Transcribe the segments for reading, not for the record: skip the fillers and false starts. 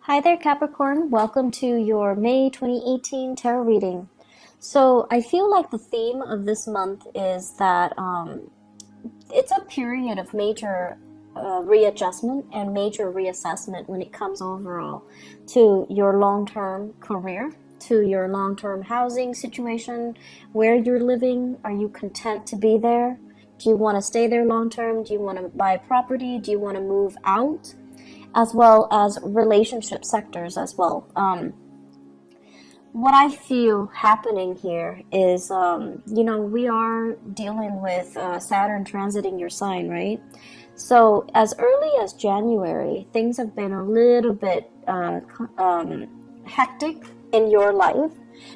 Hi there, Capricorn. Welcome to your May 2018 tarot reading. So, I feel like the theme of this month is that it's a period of major readjustment and major reassessment when it comes overall to your long-term career, to your long-term housing situation, where you're living. Are you content to be there? Do you want to stay there long-term? Do you want to buy property? Do you want to move out? As well as relationship sectors as well. What I feel happening here is, we are dealing with Saturn transiting your sign, right? So as early as January, things have been a little bit hectic in your life.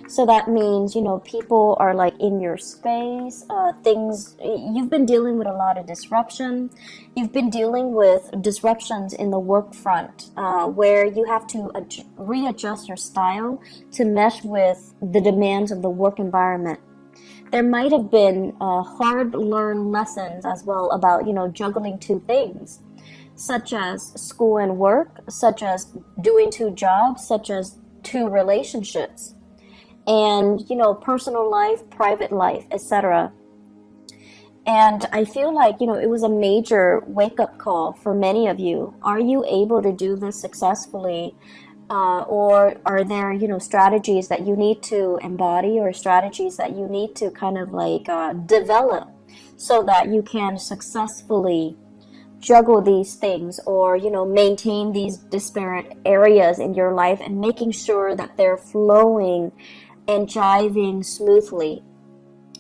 So that means, people are like in your space, you've been dealing with a lot of disruption. You've been dealing with disruptions in the work front, where you have to readjust your style to mesh with the demands of the work environment. There might have been hard learned lessons as well about, juggling two things, such as school and work, such as doing two jobs, such as two relationships, and personal life, private life, etc. And I feel like it was a major wake-up call for many of you. Are you able to do this successfully, or are there strategies that you need to embody, or strategies that you need to kind of like develop so that you can successfully juggle these things, or maintain these disparate areas in your life and making sure that they're flowing and jiving smoothly.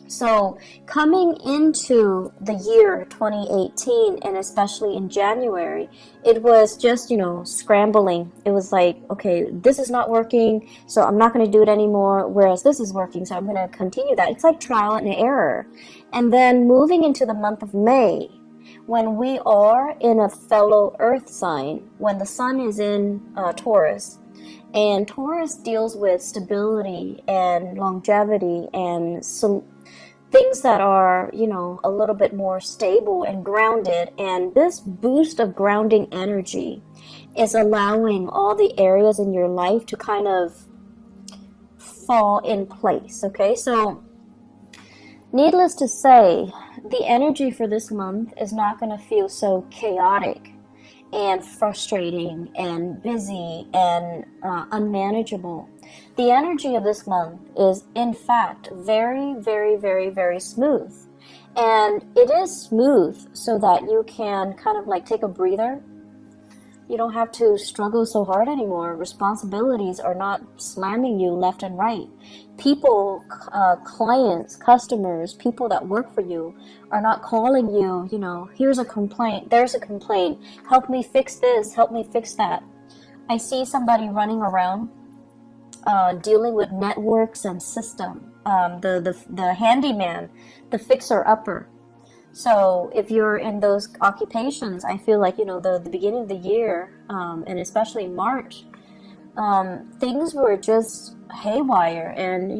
So coming into the year 2018, and especially in January, it was just, scrambling. It was like, okay, this is not working, so I'm not going to do it anymore, whereas this is working, so I'm going to continue that. It's like trial and error. And then moving into the month of May, when we are in a fellow earth sign, when the sun is in Taurus, and Taurus deals with stability and longevity and things that are, a little bit more stable and grounded. And this boost of grounding energy is allowing all the areas in your life to kind of fall in place. Okay, so needless to say, the energy for this month is not going to feel so chaotic and frustrating and busy and unmanageable. The energy of this month is, in fact, very, very, very, very smooth. And it is smooth so that you can kind of like take a breather. You don't have to struggle so hard anymore. Responsibilities are not slamming you left and right. People, clients, customers, people that work for you are not calling you, here's a complaint, there's a complaint, help me fix this, help me fix that. I see somebody running around dealing with networks and system, the handyman, the fixer-upper. So if you're in those occupations, I feel like, the beginning of the year, and especially March, things were just haywire. And,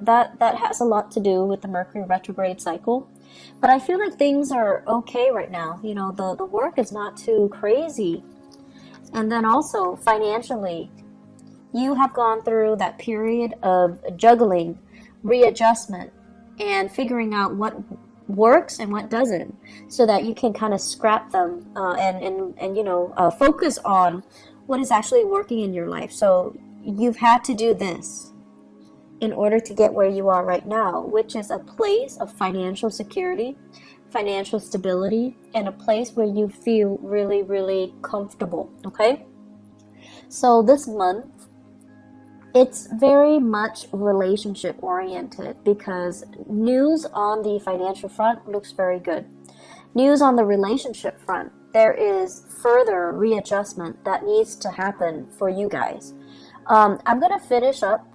that has a lot to do with the Mercury retrograde cycle. But I feel like things are okay right now. The work is not too crazy. And then also financially, you have gone through that period of juggling, readjustment, and figuring out what works and what doesn't, so that you can kind of scrap them and focus on what is actually working in your life. So you've had to do this in order to get where you are right now, which is a place of financial security, financial stability, and a place where you feel really, really comfortable. Okay, so this month, it's very much relationship oriented, because news on the financial front looks very good. News on the relationship front, there is further readjustment that needs to happen for you guys. I'm going to finish up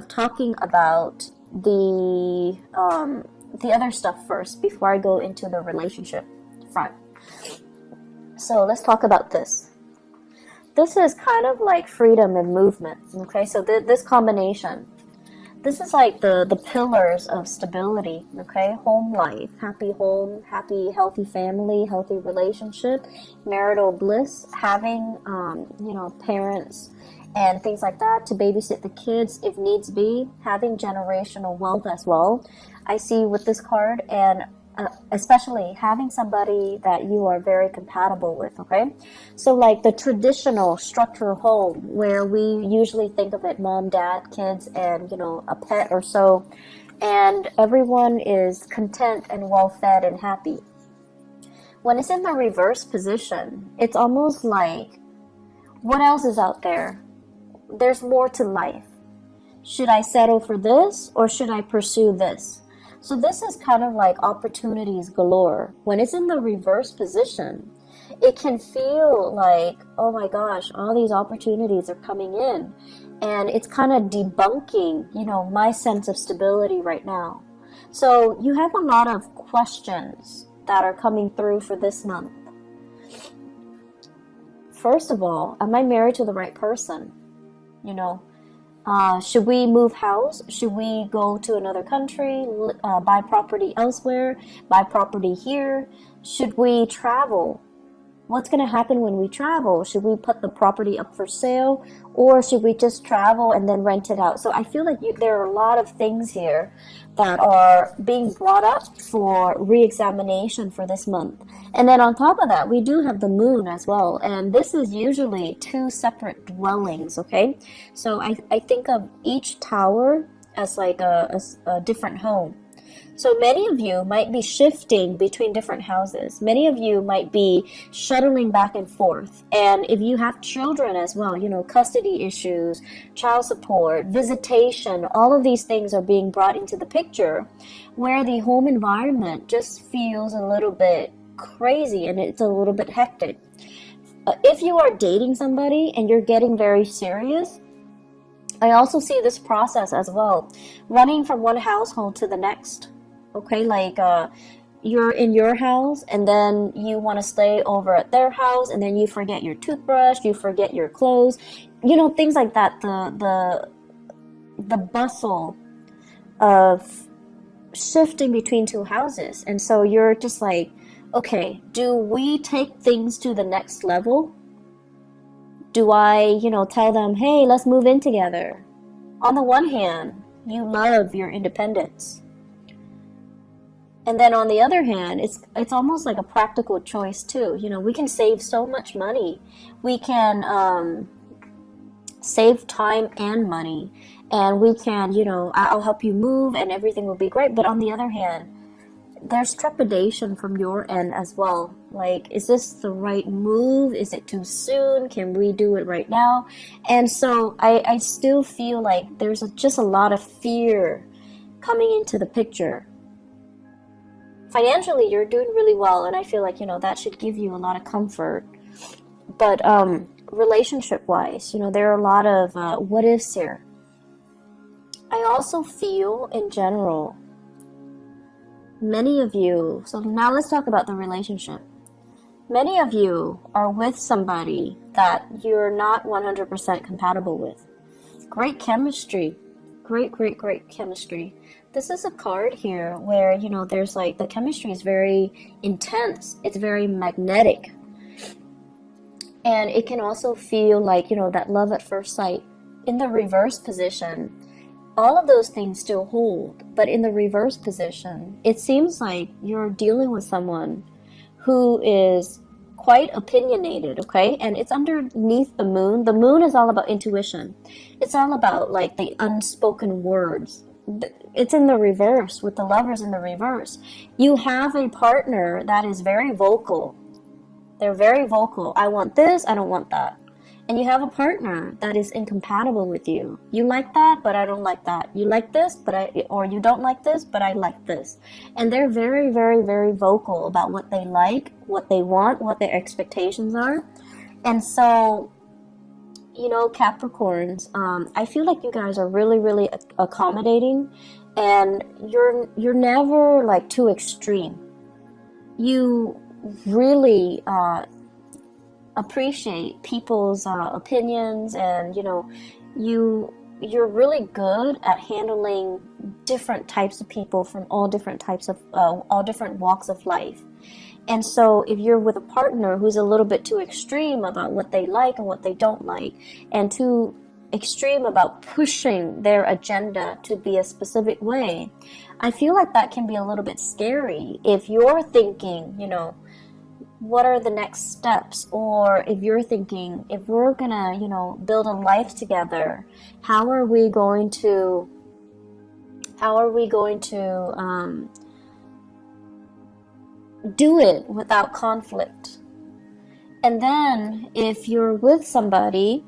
talking about the other stuff first before I go into the relationship front. So let's talk about this. This is kind of like freedom and movement. Okay, so this combination, this is like the pillars of stability. Okay, home life, happy home, happy, healthy family, healthy relationship, marital bliss, having, parents and things like that, to babysit the kids if needs be, having generational wealth as well. I see with this card, and especially having somebody that you are very compatible with, okay? So like the traditional structured home where we usually think of it, mom, dad, kids, and a pet or so, and everyone is content and well fed and happy. When it's in the reverse position, it's almost like, what else is out there? There's more to life. Should I settle for this or should I pursue this? So this is kind of like opportunities galore. When it's in the reverse position, it can feel like, oh my gosh, all these opportunities are coming in. And it's kind of debunking, my sense of stability right now. So you have a lot of questions that are coming through for this month. First of all, am I married to the right person? Should we move house? Should we go to another country, buy property elsewhere, buy property here? Should we travel? What's going to happen when we travel? Should we put the property up for sale, or should we just travel and then rent it out? So I feel like there are a lot of things here that are being brought up for re-examination for this month. And then on top of that, we do have the moon as well. And this is usually 2 separate dwellings, okay? So I think of each tower as like a different home. So many of you might be shifting between different houses. Many of you might be shuttling back and forth. And if you have children as well, custody issues, child support, visitation, all of these things are being brought into the picture, where the home environment just feels a little bit crazy and it's a little bit hectic. If you are dating somebody and you're getting very serious, I also see this process as well, running from one household to the next. Okay, like you're in your house and then you want to stay over at their house, and then you forget your toothbrush, you forget your clothes, things like that. The bustle of shifting between 2 houses. And so you're just like, okay, do we take things to the next level? Do I, tell them, hey, let's move in together? On the one hand, you love your independence. And then on the other hand, it's almost like a practical choice too. We can save so much money. We can save time and money. And we can, I'll help you move and everything will be great. But on the other hand, there's trepidation from your end as well. Like, is this the right move? Is it too soon? Can we do it right now? And so I still feel like there's just a lot of fear coming into the picture. Financially, you're doing really well, and I feel like, that should give you a lot of comfort. But relationship-wise, there are a lot of what ifs here. I also feel, in general, many of you, so now let's talk about the relationship. Many of you are with somebody that you're not 100% compatible with. Great chemistry. Great chemistry. This is a card here where, there's like, the chemistry is very intense. It's very magnetic. And it can also feel like, that love at first sight. In the reverse position, all of those things still hold. But in the reverse position, it seems like you're dealing with someone who is quite opinionated, okay? And it's underneath the moon. The moon is all about intuition. It's all about like the unspoken words. It's in the reverse, with the lovers in the reverse. You have a partner that is very vocal. They're very vocal. I want this, I don't want that. And you have a partner that is incompatible with you. You like that, but I don't like that. You like this, or you don't like this, but I like this. And they're very, very, very vocal about what they like, what they want, what their expectations are. And so, Capricorns, I feel like you guys are really, really accommodating, and you're never like too extreme. You really appreciate people's opinions, and you're really good at handling different types of people from all different walks of life. And so if you're with a partner who's a little bit too extreme about what they like and what they don't like, and too extreme about pushing their agenda to be a specific way, I feel like that can be a little bit scary if you're thinking, you know, what are the next steps? Or if you're thinking, if we're gonna, you know, build a life together, how are we going to do it without conflict? And then if you're with somebody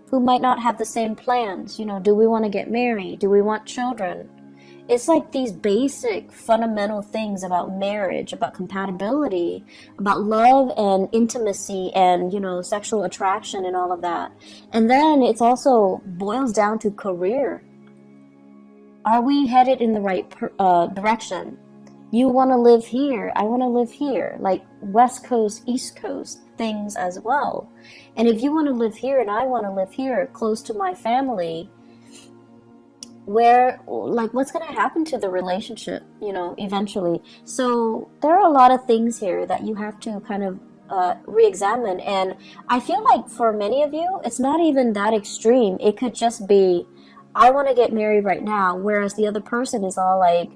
who might not have the same plans, you know, do we want to get married? Do we want children? It's like these basic fundamental things about marriage, about compatibility, about love and intimacy and, you know, sexual attraction and all of that. And then it's also boils down to career. Are we headed in the right direction? You want to live here, I want to live here, like West Coast, East Coast things as well. And if you want to live here and I want to live here close to my family, where, like, what's going to happen to the relationship, you know, eventually? So there are a lot of things here that you have to kind of re-examine. And I feel like for many of you, it's not even that extreme. It could just be, I want to get married right now, whereas the other person is all like,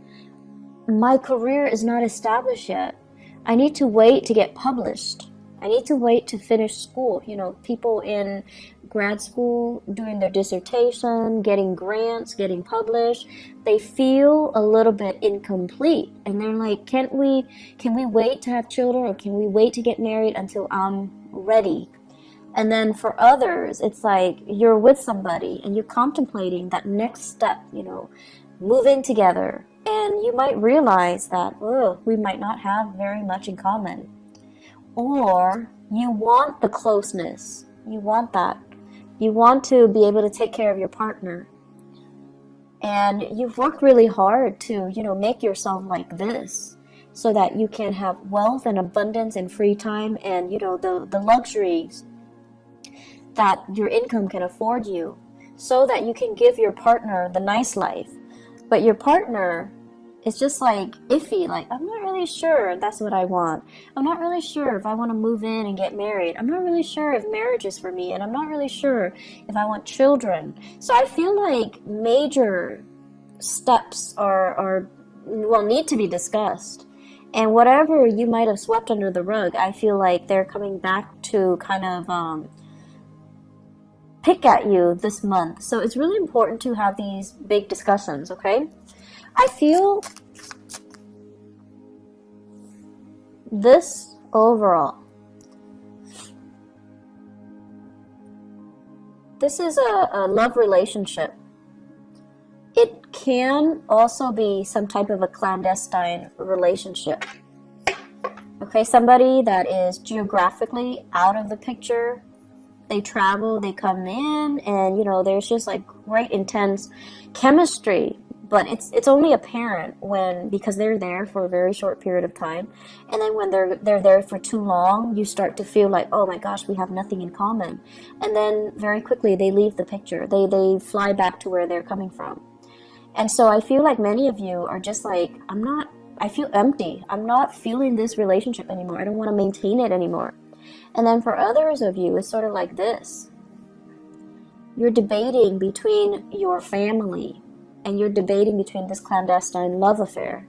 my career is not established yet. I need to wait to get published. I need to wait to finish school. You know, people in grad school doing their dissertation, getting grants, getting published, they feel a little bit incomplete. And they're like, can we wait to have children, or can we wait to get married until I'm ready? And then for others, it's like you're with somebody and you're contemplating that next step, you know, moving together. And you might realize that, oh, we might not have very much in common. Or you want the closeness. You want that. You want to be able to take care of your partner. And you've worked really hard to, you know, make yourself like this so that you can have wealth and abundance and free time and, you know, the luxuries that your income can afford you, so that you can give your partner the nice life. But your partner is just like iffy, like, I'm not really sure if that's what I want. I'm not really sure if I want to move in and get married. I'm not really sure if marriage is for me, and I'm not really sure if I want children. So I feel like major steps need to be discussed. And whatever you might have swept under the rug, I feel like they're coming back to kind of pick at you this month. So it's really important to have these big discussions, okay? I feel this overall, this is a love relationship. It can also be some type of a clandestine relationship. Okay, somebody that is geographically out of the picture. They travel, they come in, and, you know, there's just like great intense chemistry. But it's only apparent because they're there for a very short period of time. And then when they're there for too long, you start to feel like, oh my gosh, we have nothing in common. And then very quickly they leave the picture. They fly back to where they're coming from. And so I feel like many of you are just like, I feel empty. I'm not feeling this relationship anymore. I don't want to maintain it anymore. And then for others of you, it's sort of like this. You're debating between your family, and you're debating between this clandestine love affair.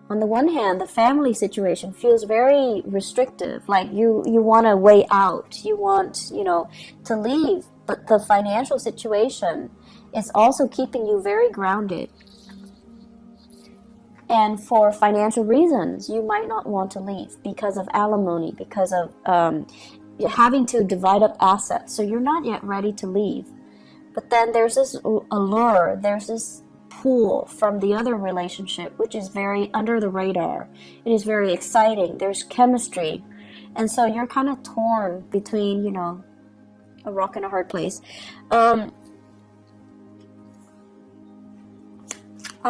On the one hand, the family situation feels very restrictive, like you want to weigh out, you want, you know, to leave, but the financial situation is also keeping you very grounded. And for financial reasons, you might not want to leave because of alimony, because of having to divide up assets, so you're not yet ready to leave. But then there's this allure, there's this pull from the other relationship, which is very under the radar. It is very exciting. There's chemistry. And so you're kind of torn between, you know, a rock and a hard place. I'm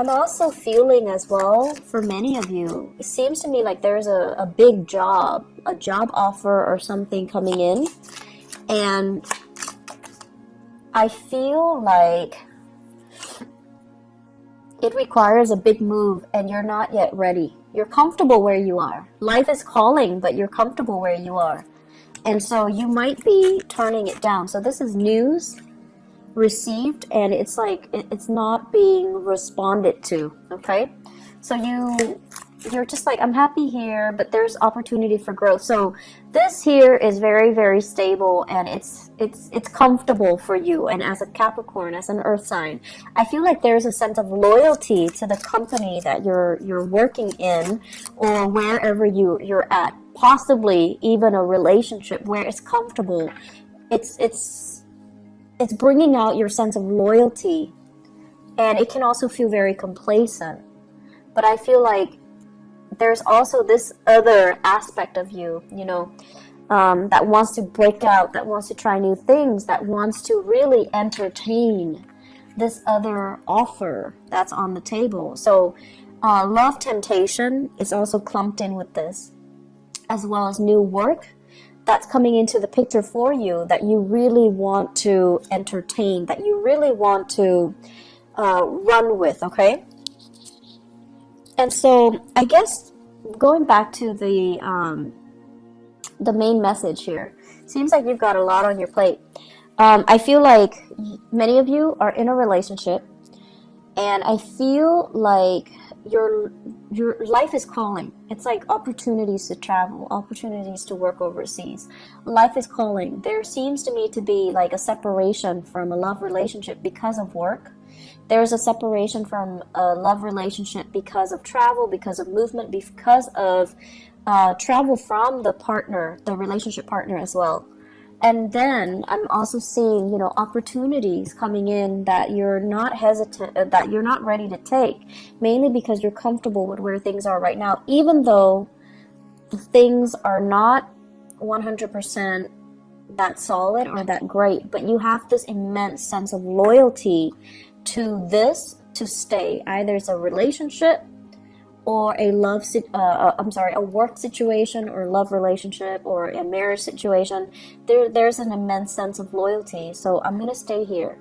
also feeling as well, for many of you, it seems to me like there's a big job, a job offer or something coming in. And I feel like it requires a big move and you're not yet ready. You're comfortable where you are. Life is calling, but you're comfortable where you are. And so you might be turning it down. So this is news received, and it's like it's not being responded to. Okay, so you're just like, I'm happy here, but there's opportunity for growth. So this here is very, very stable, and it's comfortable for you. And as a Capricorn, as an earth sign, I feel like there's a sense of loyalty to the company that you're working in, or wherever you're at, possibly even a relationship where it's comfortable. It's bringing out your sense of loyalty, and it can also feel very complacent. But I feel like there's also this other aspect of you, that wants to break out, that wants to try new things, that wants to really entertain this other offer that's on the table. So love temptation is also clumped in with this, as well as new work that's coming into the picture for you, that you really want to entertain, that you really want to run with, okay? And so I guess going back to the main message here, seems like you've got a lot on your plate. I feel like many of you are in a relationship, and I feel like your life is calling. It's like opportunities to travel, opportunities to work overseas. Life is calling. There seems to me to be like a separation from a love relationship because of work. There's a separation from a love relationship because of travel, because of movement, because of travel from the partner, the relationship partner as well. And then I'm also seeing, opportunities coming in that you're not hesitant, that you're not ready to take, mainly because you're comfortable with where things are right now, even though things are not 100% that solid or that great, but you have this immense sense of loyalty to this to stay. Either it's a relationship or a work situation, or love relationship, or a marriage situation. There's an immense sense of loyalty. So I'm gonna stay here.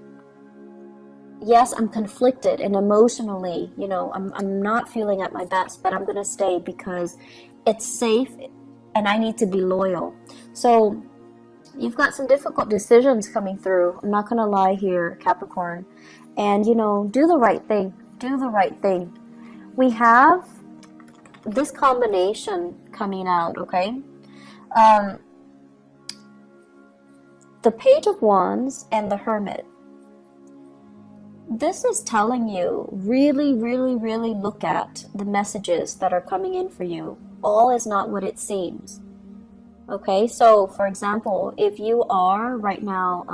Yes, I'm conflicted and emotionally, I'm not feeling at my best, but I'm gonna stay because it's safe and I need to be loyal. So you've got some difficult decisions coming through. I'm not gonna lie here, Capricorn. And do the right thing. Do the right thing. We have this combination coming out, okay? The Page of Wands and the Hermit. This is telling you, really, really, really look at the messages that are coming in for you. All is not what it seems. Okay, so for example, if you are right now,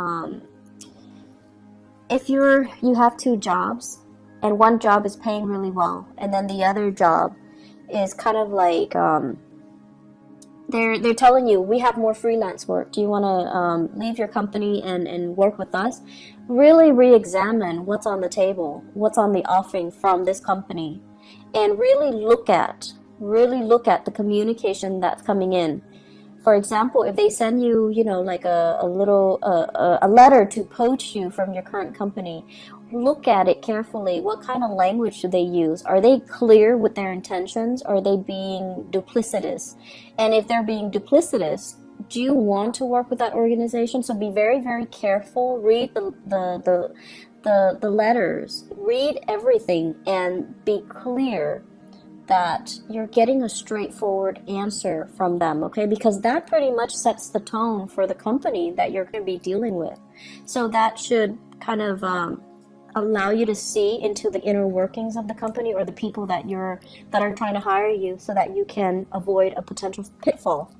if you have two jobs, and one job is paying really well, and then the other job is kind of like they're telling you, we have more freelance work. Do you want to leave your company and work with us? Really re-examine what's on the table, what's on the offering from this company, and really look at the communication that's coming in. For example, if they send you, like a letter to poach you from your current company, look at it carefully. What kind of language do they use? Are they clear with their intentions? Or are they being duplicitous? And if they're being duplicitous, do you want to work with that organization? So be very, very careful. Read the letters. Read everything and be clear that you're getting a straightforward answer from them, okay? Because that pretty much sets the tone for the company that you're going to be dealing with. So that should kind of allow you to see into the inner workings of the company, or the people that are trying to hire you, so that you can avoid a potential pitfall.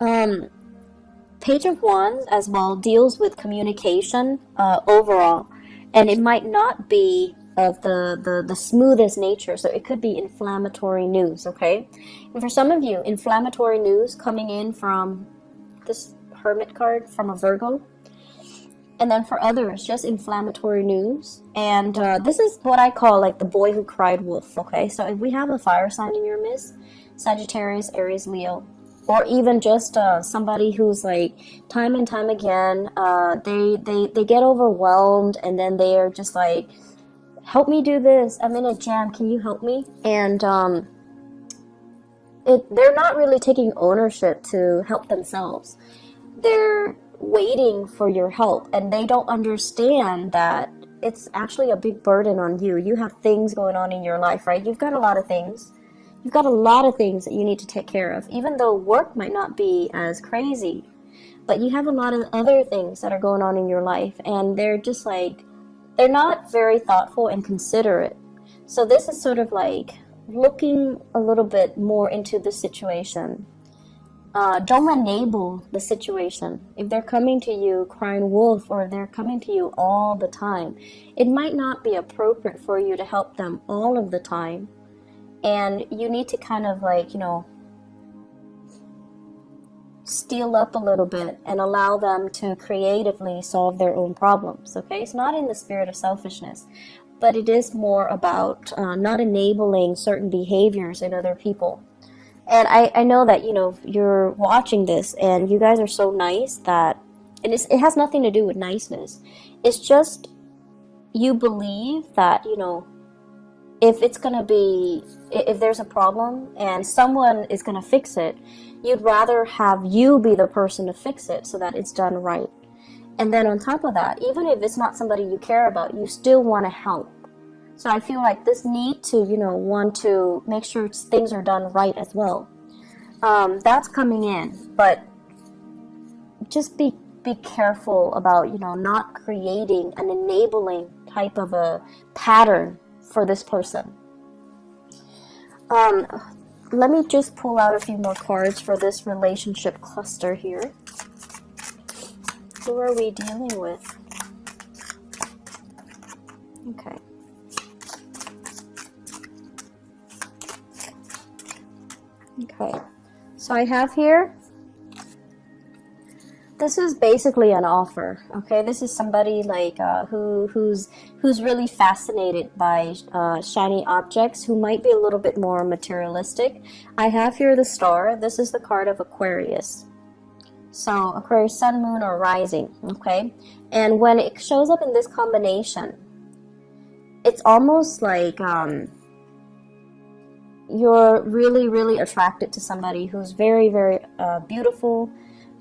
Page of Wands as well deals with communication overall, and it might not be of the smoothest nature, so it could be inflammatory news, okay? And for some of you, inflammatory news coming in from this Hermit card from a Virgo, and then for others, just inflammatory news. And this is what I call like the boy who cried wolf, okay? So if we have a fire sign in your midst, Sagittarius, Aries, Leo, or even just somebody who's like time and time again, they get overwhelmed, and then they are just like, help me do this, I'm in a jam, can you help me? And they're not really taking ownership to help themselves. They're waiting for your help, and they don't understand that it's actually a big burden on you. You have things going on in your life, right? You've got a lot of things. You've got a lot of things that you need to take care of, even though work might not be as crazy. But you have a lot of other things that are going on in your life, and they're just like, they're not very thoughtful and considerate. So this is sort of like looking a little bit more into the situation. Don't enable the situation. If they're coming to you crying wolf, or they're coming to you all the time, it might not be appropriate for you to help them all of the time. And you need to kind of like, steal up a little bit and allow them to creatively solve their own problems, okay? It's not in the spirit of selfishness, but it is more about not enabling certain behaviors in other people. And I know that, you're watching this and you guys are so nice that, and it has nothing to do with niceness. It's just, you believe that, if there's a problem and someone is going to fix it, you'd rather have you be the person to fix it so that it's done right. And then on top of that, even if it's not somebody you care about, you still want to help. So I feel like this need to, want to make sure things are done right as well. That's coming in, but just be careful about, not creating an enabling type of a pattern for this person. Let me just pull out a few more cards for this relationship cluster here. Who are we dealing with? Okay. Okay. So I have here, this is basically an offer. Okay, this is somebody like who's really fascinated by shiny objects, who might be a little bit more materialistic. I have here the star. This is the card of Aquarius. So Aquarius, sun, moon, or rising. Okay, and when it shows up in this combination, it's almost like you're really, really attracted to somebody who's very, very beautiful,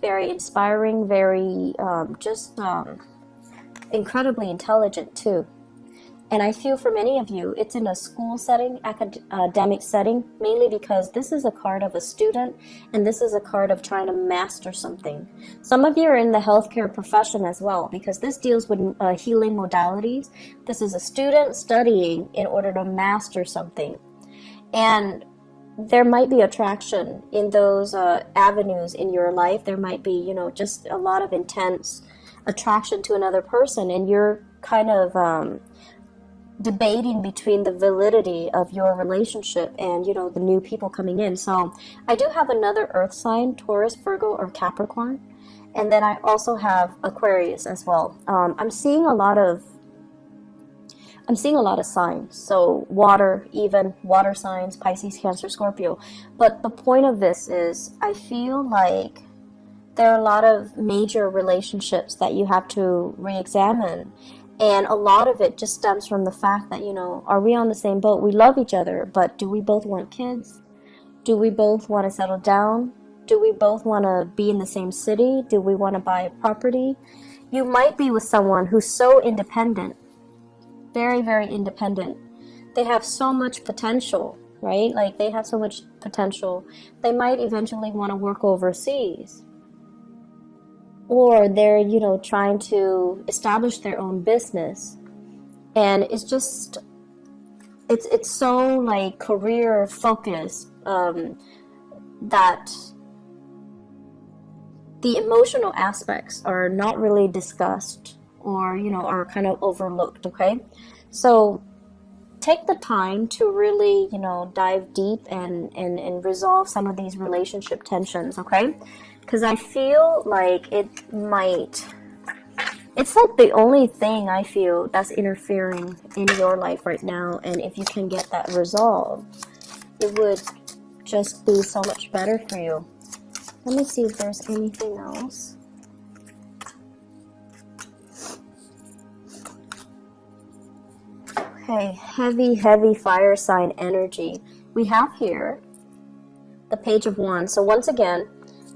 very inspiring, very incredibly intelligent too. And I feel for many of you, it's in a school setting, academic setting, mainly because this is a card of a student, and this is a card of trying to master something. Some of you are in the healthcare profession as well, because this deals with healing modalities. This is a student studying in order to master something. And there might be attraction in those avenues in your life. There might be, just a lot of intense attraction to another person, and you're kind of debating between the validity of your relationship and, the new people coming in. So I do have another earth sign, Taurus, Virgo, or Capricorn. And then I also have Aquarius as well. I'm seeing a lot of signs. So water, even water signs, Pisces, Cancer, Scorpio. But the point of this is, I feel like there are a lot of major relationships that you have to re-examine. And a lot of it just stems from the fact that, are we on the same boat? We love each other, but do we both want kids? Do we both want to settle down? Do we both want to be in the same city? Do we want to buy a property? You might be with someone who's so independent, very, very independent. They have so much potential, right? Like, they have so much potential. They might eventually want to work overseas. Or they're, trying to establish their own business. And it's just, it's so like career focused that the emotional aspects are not really discussed, or, are kind of overlooked, okay? So take the time to really, dive deep and resolve some of these relationship tensions, okay? Because I feel like it's like the only thing I feel that's interfering in your life right now. And if you can get that resolved, it would just be so much better for you. Let me see if there's anything else. Okay, heavy, heavy fire sign energy. We have here the Page of Wands. So once again,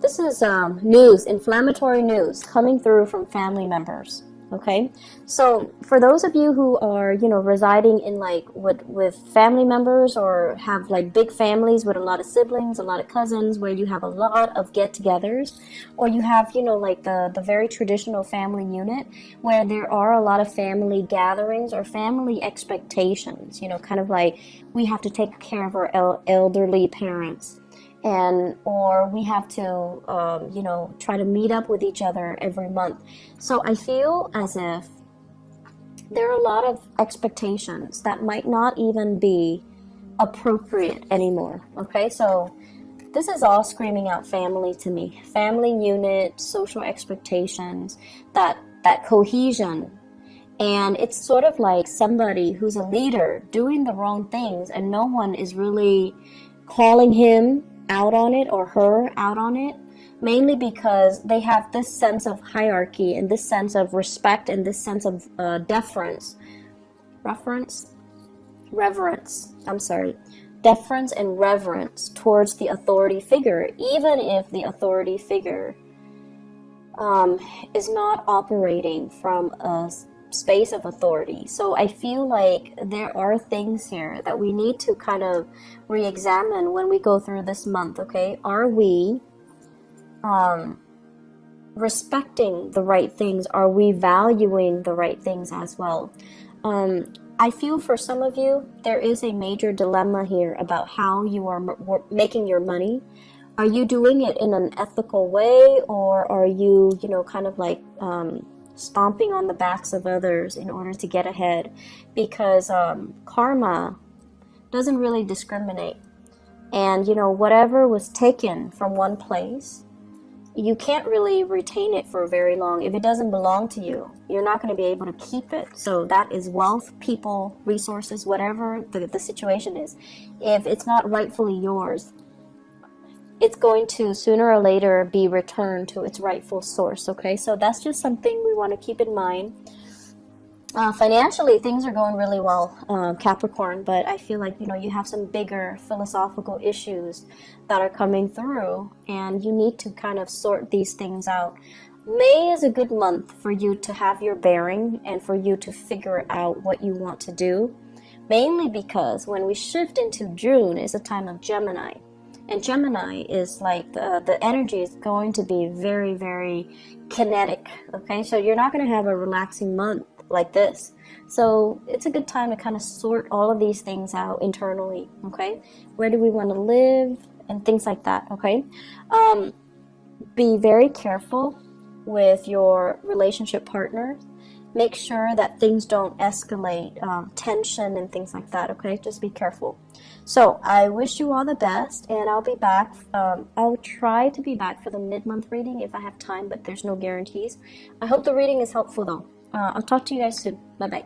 this is news, inflammatory news coming through from family members. Okay, so for those of you who are, you know, residing in like with family members, or have like big families with a lot of siblings, a lot of cousins, where you have a lot of get-togethers, or you have, you know, like the very traditional family unit where there are a lot of family gatherings or family expectations, you know, kind of like we have to take care of our elderly parents, and or we have to you know, try to meet up with each other every month. So I feel as if there are a lot of expectations that might not even be appropriate anymore. Okay, so this is all screaming out family to me. Family unit, social expectations, that cohesion. And it's sort of like somebody who's a leader doing the wrong things, and no one is really calling him out on it or her out on it, mainly because they have this sense of hierarchy and this sense of respect and this sense of deference and reverence towards the authority figure, even if the authority figure is not operating from a space of authority. So I feel like there are things here that we need to kind of re-examine when we go through this month. Okay, are we respecting the right things? Are we valuing the right things as well? I feel for some of you there is a major dilemma here about how you are making your money. Are you doing it in an ethical way, or are you, you know, kind of like stomping on the backs of others in order to get ahead? Because karma doesn't really discriminate, and you know, whatever was taken from one place, you can't really retain it for very long. If it doesn't belong to you, you're not going to be able to keep it. So that is wealth, people, resources, whatever the situation is. If it's not rightfully yours, it's going to sooner or later be returned to its rightful source. Okay, so that's just something we want to keep in mind. Financially, things are going really well, Capricorn, but I feel like, you know, you have some bigger philosophical issues that are coming through, and you need to kind of sort these things out. May is a good month for you to have your bearing and for you to figure out what you want to do, mainly because when we shift into June is a time of Gemini. And Gemini is like the energy is going to be very, very kinetic. Okay, so you're not going to have a relaxing month like this. So it's a good time to kind of sort all of these things out internally. Okay, where do we want to live and things like that. Okay, be very careful with your relationship partner. Make sure that things don't escalate, tension and things like that. Okay, just be careful. So I wish you all the best, and I'll be back. I'll try to be back for the mid-month reading if I have time, but there's no guarantees. I hope the reading is helpful though. I'll talk to you guys soon. Bye-bye.